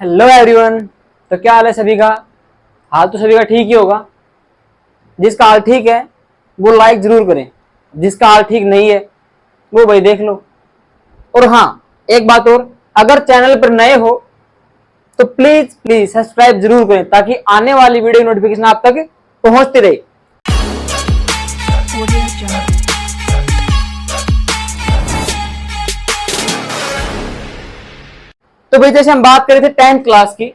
Hello everyone. तो क्या हाल है सभी का? हाल तो सभी का ठीक ही होगा। जिसका हाल ठीक है वो लाइक जरूर करें, जिसका हाल ठीक नहीं है वो भाई देख लो। और हाँ, एक बात और, अगर चैनल पर नए हो तो प्लीज प्लीज सब्सक्राइब जरूर करें ताकि आने वाली वीडियो नोटिफिकेशन आप तक पहुंचती रहे। तो भाई जैसे हम बात कर रहे थे 10th क्लास की,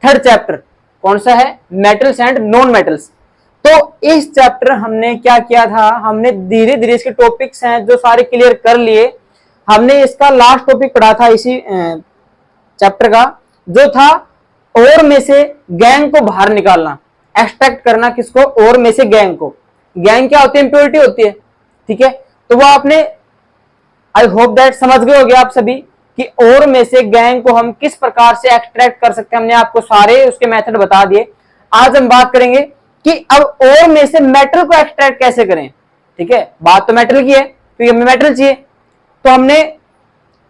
थर्ड चैप्टर कौन सा है? Metals and non metals. तो इस चैप्टर हमने क्या किया था, हमने धीरे धीरे इसके टॉपिक्स हैं जो सारे क्लियर कर लिए। हमने इसका लास्ट टॉपिक पढ़ा था इसी चैप्टर का, जो था और में से गैंग को बाहर निकालना, एक्सट्रैक्ट करना। किसको? और में से गैंग को। गैंग क्या होती है? इंप्योरिटी होती है। ठीक है, तो वो आपने आई होप दैट समझ गए होंगे आप सभी कि और में से गैंग को हम किस प्रकार से एक्सट्रैक्ट कर सकते हैं। हमने आपको सारे उसके मेथड बता दिए। आज हम बात करेंगे कि अब और में से मेटल को एक्सट्रैक्ट कैसे करें। ठीक है, बात तो मेटल की है क्योंकि हमें मेटल चाहिए। तो हमने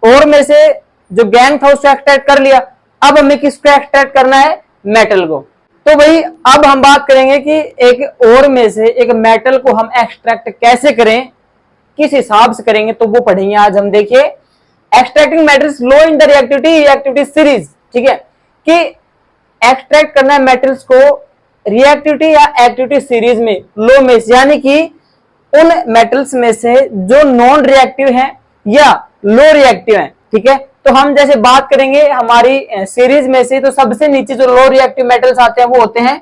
और में से जो गैंग था उसको एक्सट्रैक्ट कर लिया। अब हमें किसको एक्सट्रैक्ट करना है? मेटल को। तो भाई अब हम बात करेंगे कि एक और में से एक मेटल को हम एक्सट्रैक्ट कैसे करें, किस हिसाब से करेंगे, तो वो पढ़ेंगे आज हम। देखिए, extracting metals low in the reactivity series. ठीक है, कि एक्सट्रैक्ट करना है मेटल्स को रिएक्टिविटी या एक्टिविटी सीरीज में लो में से, यानी कि उन मेटल्स में से जो नॉन रिएक्टिव हैं या लो रिएक्टिव हैं। ठीक है, तो हम जैसे बात करेंगे हमारी सीरीज में से, तो सबसे नीचे जो लो रिएक्टिव मेटल्स आते हैं वो होते हैं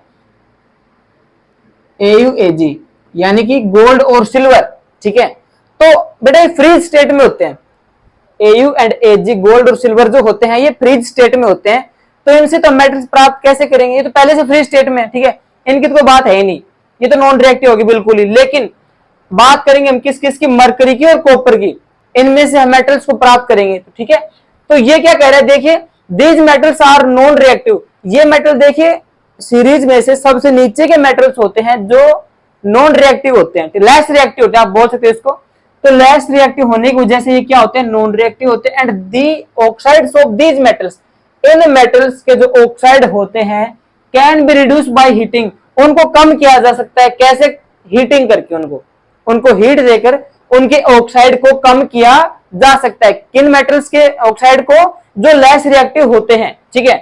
AuAg, यानी कि गोल्ड और सिल्वर। ठीक है, तो बेटा फ्रीज स्टेट में होते हैं। Au एंड Ag, गोल्ड और सिल्वर जो होते हैं ये फ्रीज स्टेट में होते हैं। तो इनसे तो मेटल्स प्राप्त कैसे करेंगे? ये तो पहले से फ्रीज स्टेट में है। ठीक है, इनकी तो कोई बात है ही नहीं, ये तो नॉन रिएक्टिव होगी बिल्कुल ही। लेकिन बात करेंगे हम किस किस की? मरकरी की और कॉपर की। इनमें से हम मेटल्स को प्राप्त करेंगे। तो ठीक है, तो ये क्या कह रहा है? देखिए, these metals are non reactive. ये मेटल देखिए सीरीज में से सबसे नीचे के मेटल्स होते हैं जो नॉन रिएक्टिव होते हैं, लेस रिएक्टिव होते हैं, आप बोल सकते हैं इसको। तो लेस रिएक्टिव होने की वजह से ये क्या होते हैं? नॉन रिएक्टिव होते हैं। And the oxides of these metals, in metals के जो ऑक्साइड होते हैं, can be reduce by heating, उनको कम किया जा सकता है। कैसे? हीटिंग करके, उनको हीट देकर उनके ऑक्साइड को कम किया जा सकता है। किन मेटल्स के ऑक्साइड को? जो लेस रिएक्टिव होते हैं। ठीक है,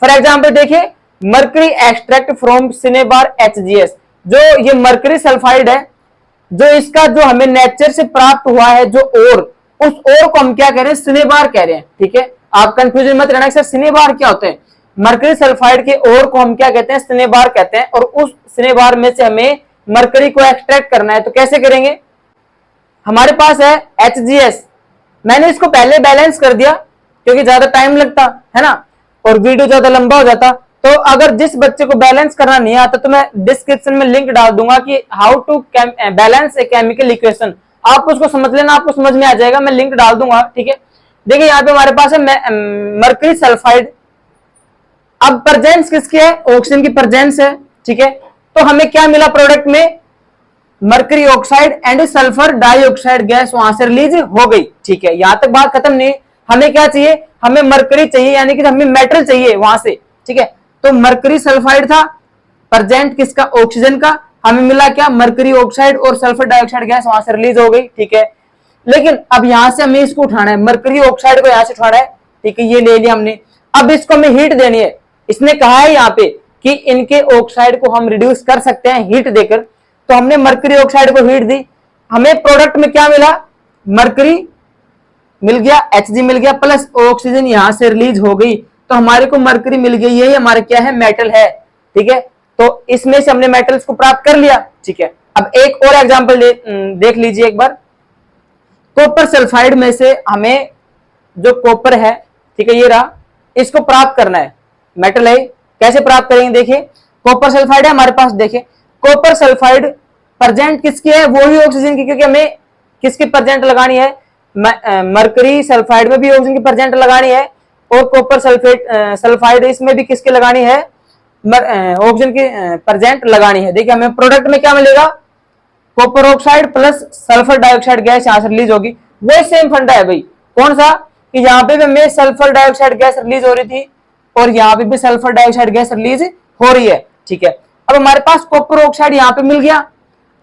फॉर एग्जाम्पल देखिए, mercury extract from cinnabar HgS, जो ये मर्करी सल्फाइड है, जो इसका जो हमें नेचर से प्राप्त हुआ है जो ओर, उस ओर को हम क्या कह रहे हैं? सिनेबार कह रहे हैं। ठीक है, आप कंफ्यूजन मत रहना सर सिनेबार क्या होते हैं। मर्करी सल्फाइड के ओर को हम क्या कहते हैं? सिनेबार कहते हैं। और उस सिनेबार में से हमें मर्करी को एक्सट्रैक्ट करना है। तो कैसे करेंगे? हमारे पास है HgS, मैंने इसको पहले बैलेंस कर दिया क्योंकि ज्यादा टाइम लगता है ना, और वीडियो ज्यादा लंबा हो जाता। तो अगर जिस बच्चे को बैलेंस करना नहीं आता तो मैं डिस्क्रिप्शन में लिंक डाल दूंगा कि how to balance a chemical equation, आप उसको समझ लेना, आपको समझ में आ जाएगा, मैं लिंक डाल दूंगा। ठीक है, देखिए यहाँ पे हमारे पास है मर्करी सल्फाइड। अब प्रेजेंस किसकी है? ऑक्सीजन की प्रेजेंस है। ठीक है, तो हमें क्या मिला प्रोडक्ट में? Mercury oxide and sulphur dioxide gas वहां से रिलीज हो गई। ठीक है, यहां तक बात खत्म नहीं। हमें क्या चाहिए? हमें मर्करी चाहिए, यानी कि हमें मेटल चाहिए वहां से। ठीक है, तो मर्करी सल्फाइड था, प्रेजेंट किसका? ऑक्सीजन का। हमें मिला क्या? मर्करी ऑक्साइड और सल्फर डाइऑक्साइड गैस वहां से रिलीज हो गई। ठीक है, लेकिन अब यहां से हमें इसको उठाना है, मर्करी ऑक्साइड को यहां से उठाना है। ठीक है, ये ले लिया हमने। अब इसको हमें हीट देनी है। इसने कहा है यहाँ पे कि इनके ऑक्साइड को हम रिड्यूस कर सकते हैं हीट देकर। तो हमने मर्करी ऑक्साइड को हीट दी, हमें प्रोडक्ट में क्या मिला? मर्करी मिल गया, Hg मिल गया, प्लस ऑक्सीजन यहां से रिलीज हो गई, तो हमारे को मर्करी मिल गई। यही हमारा क्या है? मेटल है। ठीक है, तो इसमें से हमने मेटल्स को प्राप्त कर लिया। ठीक है, अब एक और एग्जांपल देख लीजिए एक बार। कॉपर सल्फाइड में से हमें जो कॉपर है, ठीक है, ये रहा, इसको प्राप्त करना है, मेटल है। कैसे प्राप्त करेंगे? देखिए, कॉपर सल्फाइड है हमारे पास। देखिए, कॉपर सल्फाइड प्रेजेंट किसकी है? वो ही ऑक्सीजन की, क्योंकि हमें किसकी प्रेजेंट लगानी है? मर्करी सल्फाइड में भी ऑक्सीजन की प्रेजेंट लगानी है, और कॉपर सल्फाइड इसमें भी किसकी लगानी है? ऑक्सीजन की प्रेजेंट लगानी है। देखिए, हमें प्रोडक्ट में क्या मिलेगा? Copper oxide plus sulphur dioxide gas यहां से रिलीज होगी। वो सेम फंडा है भाई। कौन सा? कि यहाँ पे भी हमें सल्फर डाइऑक्साइड गैस रिलीज हो रही थी, और यहाँ पे भी सल्फर डाइऑक्साइड गैस रिलीज हो रही है, ठीक है। अब हमारे पास कॉपर ऑक्साइड यहाँ पे मिल गया।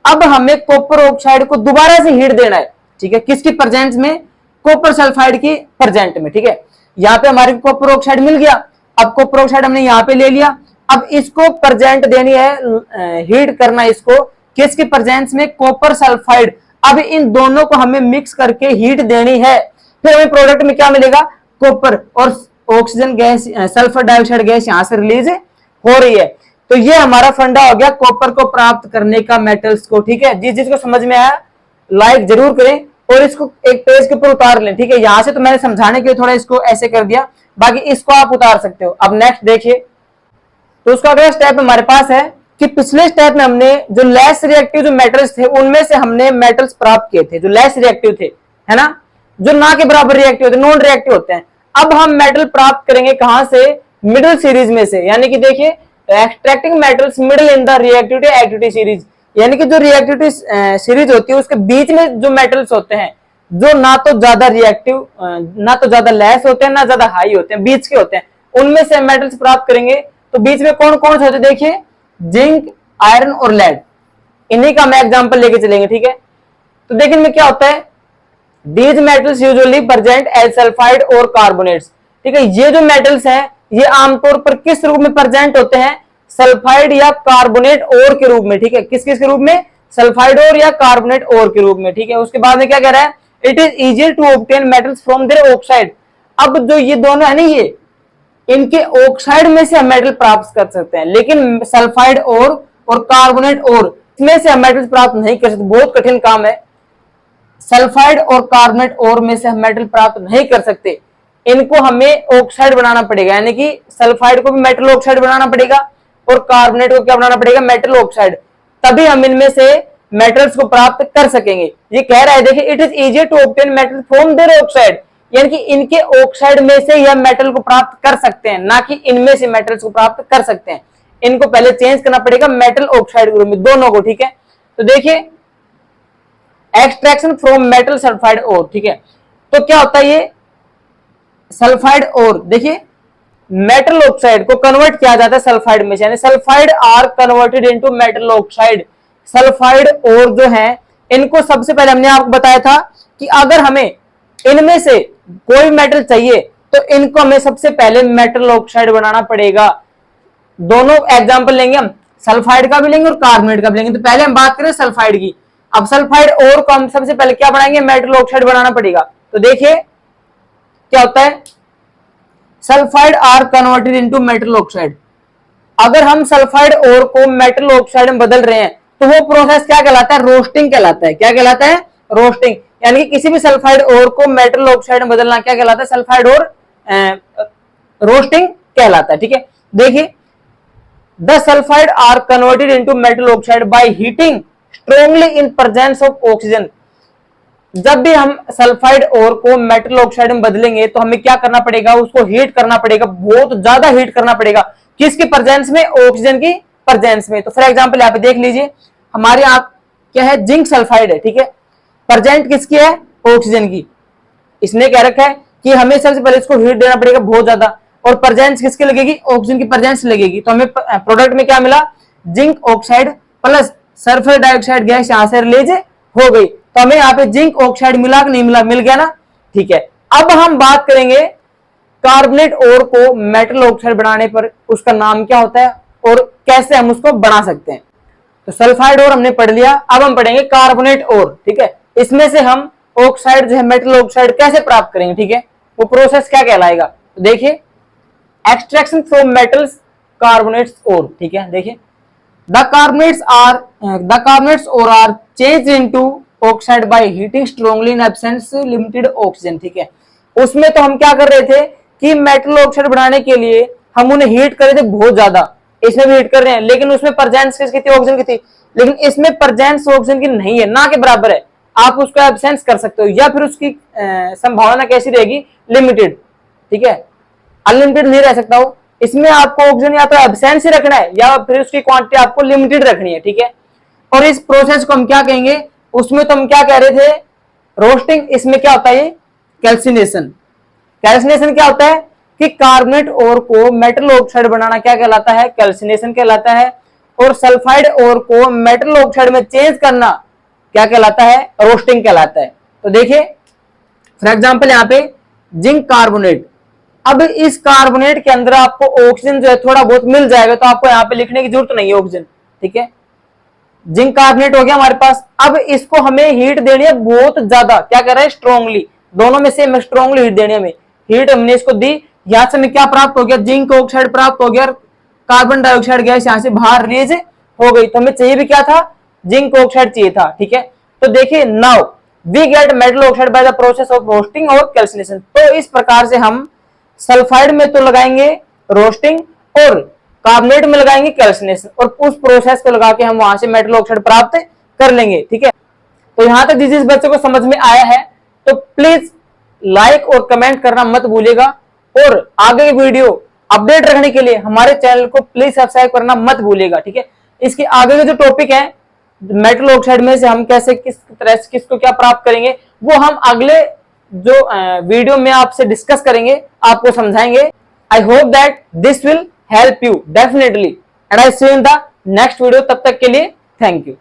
अब हमें कॉपर ऑक्साइड को दोबारा से हीट देना है, ठीक है, किसकी प्रेजेंस में, कॉपर सल्फाइड की प्रेजेंट में, ठीक है। यहाँ पे हमारे कॉपर ऑक्साइड मिल गया। अब कॉपर ऑक्साइड हमने यहाँ पे ले लिया। अब इसको प्रेजेंट देनी है, हीट करना है इसको किसकी प्रेजेंस में, कॉपर सल्फाइड। अब इन दोनों को हमें मिक्स करके हीट देनी है। फिर हमें प्रोडक्ट में क्या मिलेगा, कॉपर और oxygen gas, sulphur dioxide gas यहां से रिलीज हो रही है। तो ये हमारा फंडा हो गया कॉपर को प्राप्त करने का मेटल्स को, ठीक है। जिस जिसको समझ में आया लाइक जरूर करें और इसको एक पेज के ऊपर उतार लें, ठीक है। यहां से तो मैंने समझाने के लिए थोड़ा इसको ऐसे कर दिया, बाकी इसको आप उतार सकते हो। अब नेक्स्ट देखिए, तो उसका अगला स्टेप हमारे पास है कि पिछले स्टेप में हमने जो लेस रिएक्टिव जो मेटल्स थे उनमें से हमने मेटल्स प्राप्त किए थे जो लेस रिएक्टिव थे, है ना, जो ना के बराबर रिएक्टिव होते, नॉन रिएक्टिव होते हैं। अब हम मेटल प्राप्त करेंगे कहां से, मिडिल सीरीज में से, यानी कि देखिए extracting metals middle in the reactivity activity series, यानी कि जो रिएक्टिविटी सीरीज होती है उसके बीच में जो मेटल्स होते हैं जो ना तो ज्यादा रिएक्टिव, ना तो ज्यादा लेस होते हैं, ना ज्यादा हाई होते हैं, बीच के होते हैं, उनमें से मेटल्स प्राप्त करेंगे। तो बीच में कौन कौन से होते हैं, देखिए जिंक, आयरन और लेड, इन्हीं का हम एग्जांपल लेके चलेंगे, ठीक है। तो देखिए इनमें क्या होता है, these metals usually present as sulphide और कार्बोनेट्स, ठीक है। ये जो मेटल्स हैं ये आमतौर पर किस रूप में प्रेजेंट होते हैं, सल्फाइड या कार्बोनेट और के रूप में, ठीक है। किस किस के रूप में, सल्फाइड और या कार्बोनेट और के रूप में, ठीक है। उसके बाद में क्या कह रहा है, it is easier to obtain metals from their oxide. अब जो ये दोनों है ना, ये इनके ऑक्साइड में से हम मेटल प्राप्त कर सकते हैं, लेकिन सल्फाइड और कार्बोनेट और इसमें से हम मेटल प्राप्त नहीं कर सकते, बहुत कठिन काम है। सल्फाइड और कार्बोनेट और में से हम मेटल प्राप्त नहीं कर सकते, इनको हमें ऑक्साइड बनाना पड़ेगा, यानी कि सल्फाइड को भी मेटल ऑक्साइड बनाना पड़ेगा और कार्बोनेट को क्या बनाना पड़ेगा, मेटल ऑक्साइड, तभी हम इनमें से मेटल्स को प्राप्त कर सकेंगे। ये कह रहा है देखिए, it is easier to obtain metal from their oxide, यानी कि इनके ऑक्साइड में से यह मेटल को प्राप्त कर सकते हैं, ना कि इनमें से मेटल्स को प्राप्त कर सकते हैं। इनको पहले चेंज करना पड़ेगा मेटल ऑक्साइड ग्रुप में, दोनों को, ठीक है। तो देखिए extraction from metal sulphide ore, ठीक है। तो क्या होता है ये सल्फाइड ओर, देखिए मेटल ऑक्साइड को कन्वर्ट किया जाता है सल्फाइड में से, यानी sulphide are converted into metal oxide. Sulphide ore जो है इनको सबसे पहले हमने आपको बताया था कि अगर हमें इनमें से कोई मेटल चाहिए तो इनको हमें सबसे पहले मेटल ऑक्साइड बनाना पड़ेगा। दोनों एग्जांपल लेंगे हम, सल्फाइड का भी लेंगे और कार्बोनेट का भी लेंगे। तो पहले हम बात करें सल्फाइड की। अब सल्फाइड और को हम सबसे पहले क्या बनाएंगे, मेटल ऑक्साइड बनाना पड़ेगा। तो देखिए क्या होता है, sulphide are converted into metal oxide. अगर हम सल्फाइड और को मेटल ऑक्साइड में बदल रहे हैं तो वो प्रोसेस क्या कहलाता है, रोस्टिंग कहलाता है। क्या कहलाता है, रोस्टिंग, यानी कि किसी भी सल्फाइड और को मेटल ऑक्साइड में बदलना क्या कहलाता है, सल्फाइड और रोस्टिंग कहलाता है, ठीक है। देखिए the sulphide are converted into metal oxide by heating strongly in presence of oxygen. जब भी हम सल्फाइड और को मेटल ऑक्साइड में बदलेंगे तो हमें क्या करना पड़ेगा, उसको हीट करना पड़ेगा, बहुत ज्यादा हीट करना पड़ेगा, किसकी प्रेजेंस में, ऑक्सीजन की प्रेजेंस में। तो फॉर एग्जांपल यहाँ पे देख लीजिए, हमारे यहाँ क्या है, जिंक सल्फाइड है, ठीक है। प्रेजेंट किसकी है, ऑक्सीजन की। इसने कह रखा है कि हमें सबसे पहले इसको हीट देना पड़ेगा बहुत ज्यादा, और प्रेजेंस किसकी लगेगी, ऑक्सीजन की प्रेजेंस लगेगी। तो हमें प्रोडक्ट में क्या मिला, zinc oxide plus sulphur dioxide gas यहां से रिलीज हो गई। तो हमें यहाँ पे जिंक ऑक्साइड मिला कि नहीं मिला, मिल गया ना, ठीक है। अब हम बात करेंगे कार्बोनेट और को मेटल ऑक्साइड बनाने पर उसका नाम क्या होता है और कैसे हम उसको बना सकते हैं। तो सल्फाइड और हमने पढ़ लिया, अब हम पढ़ेंगे कार्बोनेट और, ठीक है। इसमें से हम ऑक्साइड जो है मेटल ऑक्साइड कैसे प्राप्त करेंगे, ठीक है, वो प्रोसेस क्या कहलाएगा। तो देखिए एक्सट्रैक्शन फ्रॉम मेटल्स कार्बोनेट्स और, ठीक है। देखिए the carbonates or are changed into oxide by heating strongly in absence limited oxygen, ठीक है। उसमें तो हम क्या कर रहे थे कि मेटल ऑक्साइड बनाने के लिए हम उन्हें हीट कर रहे थे बहुत ज्यादा, इसमें भी हीट कर रहे हैं, लेकिन उसमें प्रेजेंस किसकी थी, ऑक्सीजन की थी। लेकिन इसमें प्रेजेंस ऑक्सीजन की नहीं है, ना के बराबर है। आप उसको एब्सेंस कर सकते हो या फिर उसकी संभावना कैसी रहेगी, लिमिटेड, ठीक है, अनलिमिटेड नहीं रह सकता हो। इसमें आपको ऑक्सीजन या तो एब्सेंस ही रखना है या फिर उसकी क्वांटिटी आपको लिमिटेड रखनी है, ठीक है। और इस प्रोसेस को हम क्या कहेंगे, उसमें तो हम क्या कह रहे थे, रोस्टिंग। इसमें क्या होता है, ये कैल्सिनेशन। कैल्सिनेशन क्या होता है, कि कार्बोनेट ओर को मेटल ऑक्साइड बनाना क्या कहलाता है, कैल्सिनेशन कहलाता है, और सल्फाइड ओर को मेटल ऑक्साइड में चेंज करना क्या कहलाता है, रोस्टिंग कहलाता है। तो देखिए फॉर एग्जांपल यहाँ पे जिंक कार्बोनेट, अब इस कार्बोनेट के अंदर आपको ऑक्सीजन जो है थोड़ा बहुत मिल जाएगा, तो आपको यहाँ पे लिखने की जरूरत नहीं है ऑक्सीजन, ठीक है। जिंक कार्बोनेट हो गया हमारे पास, अब इसको हमें हीट देनी है बहुत ज्यादा, क्या कर रहा है, स्ट्रॉन्गली, दोनों में से स्ट्रॉन्गली हीट देनी है हमें, हीट हमने इसको दी, यहां से हमें क्या प्राप्त हो गया, जिंक ऑक्साइड प्राप्त हो गया, कार्बन डाइऑक्साइड गैस यहां से बाहर रिलीज हो गई, तो हमें चाहिए भी क्या था, जिंक ऑक्साइड चाहिए था, ठीक है। तो देखिए now we get metal oxide by the process of roasting और कैल्सिनेशन। तो इस प्रकार से हम सल्फाइड में तो लगाएंगे रोस्टिंग और कार्बोनेट में लगाएंगे कैल्सिनेशन, और उस प्रोसेस को लगा के हम वहां से मेटल ऑक्साइड प्राप्त कर लेंगे, ठीक है। तो यहां तक जिस बच्चे को समझ में आया है तो प्लीज लाइक और कमेंट करना मत भूलिएगा, और आगे की वीडियो अपडेट रखने के लिए हमारे चैनल को प्लीज सब्सक्राइब करना मत भूलिएगा, ठीक है। इसके आगे के जो टॉपिक है मेटल ऑक्साइड में से हम कैसे किस तरह से किसको क्या प्राप्त करेंगे, वो हम अगले जो वीडियो में आपसे डिस्कस करेंगे, आपको समझाएंगे। I hope that this will help you definitely, and I see you in the next video. तब तक के लिए थैंक यू।